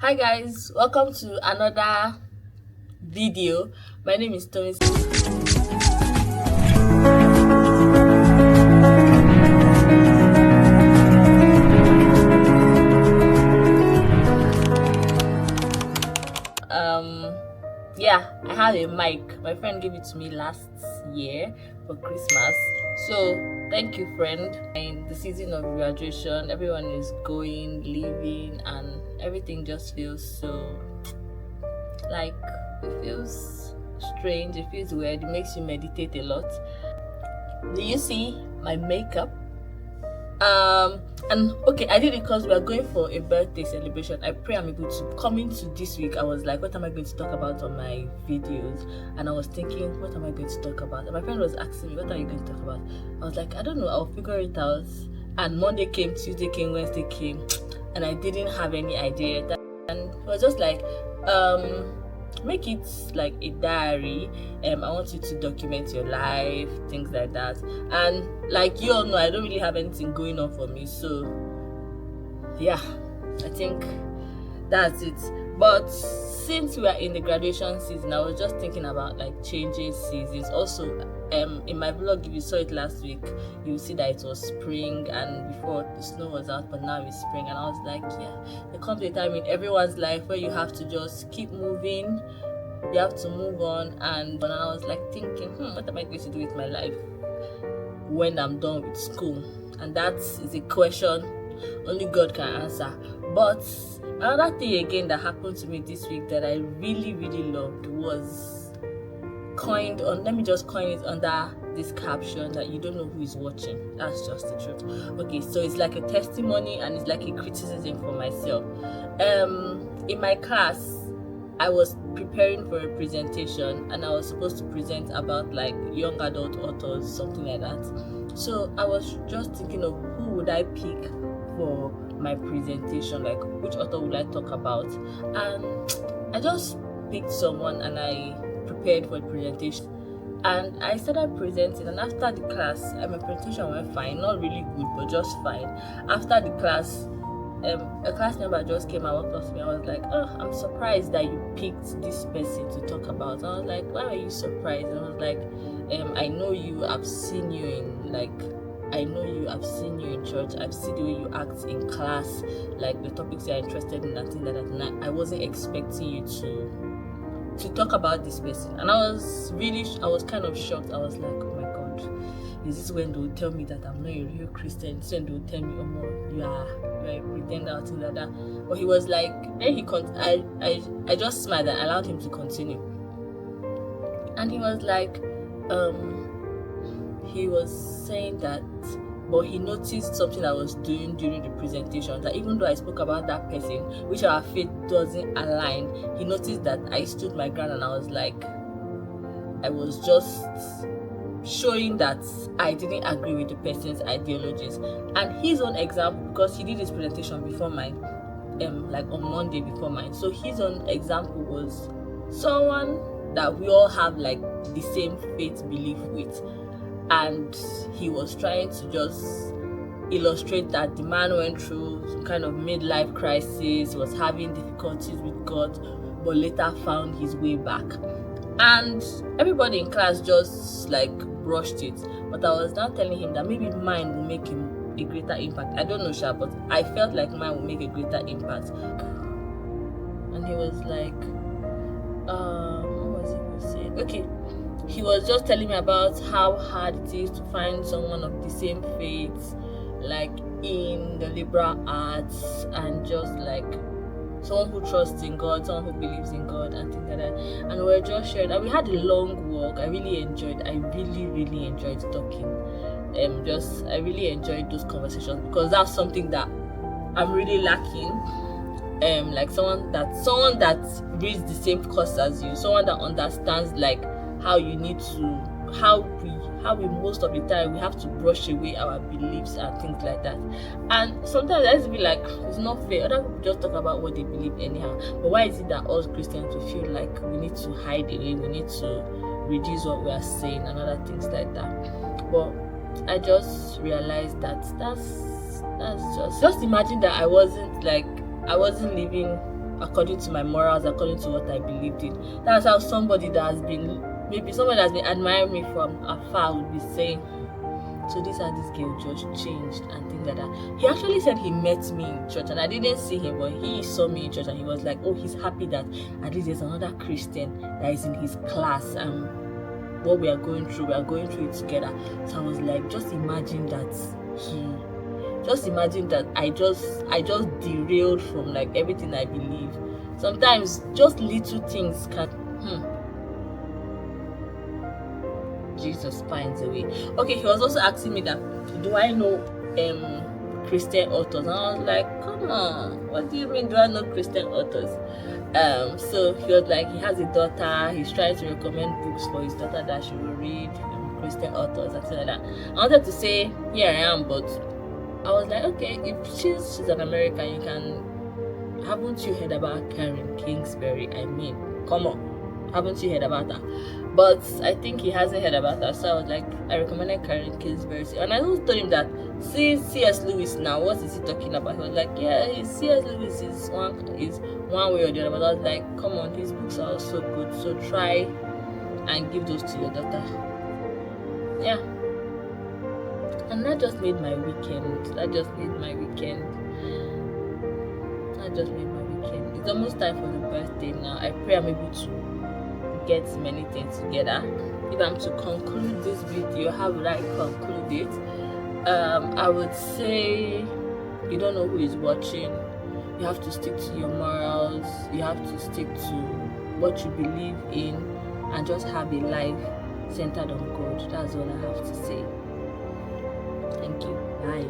Hi guys, welcome to another video. My name is Thomas. Yeah, I have a mic. My friend gave it to me last year for Christmas. So thank you, friend. In the season of graduation, everyone is going, leaving, and everything just feels so like it feels strange, it feels weird, it makes you meditate a lot. Do you see my makeup? And okay, I did it because we are going for a birthday celebration. I pray I'm able to. Coming to this week, I was like, what am I going to talk about on my videos? And I was thinking, what am I going to talk about? And my friend was asking me, what are you going to talk about? I was like, I don't know, I'll figure it out. And Monday came, Tuesday came, Wednesday came, and I didn't have any idea. And it was just like, make it like a diary. I want you to document your life, things like that. And like you all know, I don't really have anything going on for me, so yeah, I think that's it. But since we are in the graduation season, I was just thinking about like changing seasons. Also, in my vlog, if you saw it last week, you will see that it was spring, and before the snow was out, but now it's spring. And I was like, yeah, there comes a time in everyone's life where you have to just keep moving, you have to move on. And I was like thinking, what am I going to do with my life when I'm done with school? And that is a question only God can answer. But another thing again that happened to me this week that I really loved was coined on, let me just coin it under this caption that you don't know who is watching. That's just the truth. Okay, so it's like a testimony and it's like a criticism for myself. In my class, I was preparing for a presentation and I was supposed to present about like young adult authors, something like that. So I was just thinking of who would I pick for my presentation, like which author would I talk about. And I just picked someone and I prepared for the presentation. And I started presenting, and after the class, my presentation went fine, not really good, but just fine. After the class, a class member just came and walked up to me. I was like, oh, I'm surprised that you picked this person to talk about. I was like, why are you surprised? And I was like, I know you, I've seen you in church, I've seen the way you act in class, like the topics you're interested in, and things like that. And I wasn't expecting you to talk about this person. And I was kind of shocked. I was like, oh my god, is this when they'll tell me that I'm not a real Christian? This when they'll tell me, oh no, you are a pretender, things like that. But he was like, then I just smiled and allowed him to continue. And he was like, he was saying that, but he noticed something I was doing during the presentation, that even though I spoke about that person, which our faith doesn't align, he noticed that I stood my ground. And I was like, I was just showing that I didn't agree with the person's ideologies. And his own example, because he did his presentation before mine, like on Monday before mine, so his own example was someone that we all have like the same faith belief with. And he was trying to just illustrate that the man went through some kind of midlife crisis, was having difficulties with God, but later found his way back. And everybody in class just like brushed it. But I was now telling him that maybe mine will make him a greater impact. I don't know, Sha, but I felt like mine will make a greater impact. And he was like, what was he saying? Okay. He was just telling me about how hard it is to find someone of the same faith, like in the liberal arts, and just like someone who trusts in God, someone who believes in God, and things like that. And we were just sharing, and we had a long walk. I really enjoyed talking. I really enjoyed those conversations, because that's something that I'm really lacking. Like someone that reads the same course as you, someone that understands like how we most of the time we have to brush away our beliefs and things like that. And sometimes I just be like, it's not fair. Other people just talk about what they believe anyhow. But why is it that us Christians we feel like we need to hide away, we need to reduce what we are saying and other things like that? But I just realized that that's just imagine that I wasn't living according to my morals, according to what I believed in. That's how somebody that has been, maybe somebody that's been admiring me from afar would be saying, so this how this girl just changed and things like that. He actually said he met me in church and I didn't see him, but he saw me in church and he was like, oh, he's happy that at least there's another Christian that is in his class and what we are going through it together. So I was like, just imagine that I just derailed from like everything I believe. Sometimes just little things can Jesus finds a way. Okay, he was also asking me that, do I know Christian authors? And I was like, come on, what do you mean, do I know Christian authors? So he was like, he has a daughter, he's trying to recommend books for his daughter that she will read, Christian authors and stuff like that. I wanted to say, here I am, but I was like, okay, if she's an American, haven't you heard about Karen Kingsbury? I mean, come on, haven't you heard about her? But I think he hasn't heard about her, so I was like, I recommended Karen Kingsbury. And I also told him that, see C.S. Lewis now, what is he talking about? He was like, yeah, C.S. Lewis is one way or the other. But I was like, come on, his books are also good, so try and give those to your daughter. Yeah. And that just made my weekend. It's almost time for the birthday now. I pray I'm able to get many things together. If I'm to conclude this video, how would I conclude it? I would say, you don't know who is watching. You have to stick to your morals. You have to stick to what you believe in and just have a life centered on God. That's all I have to say. Thank you. Bye.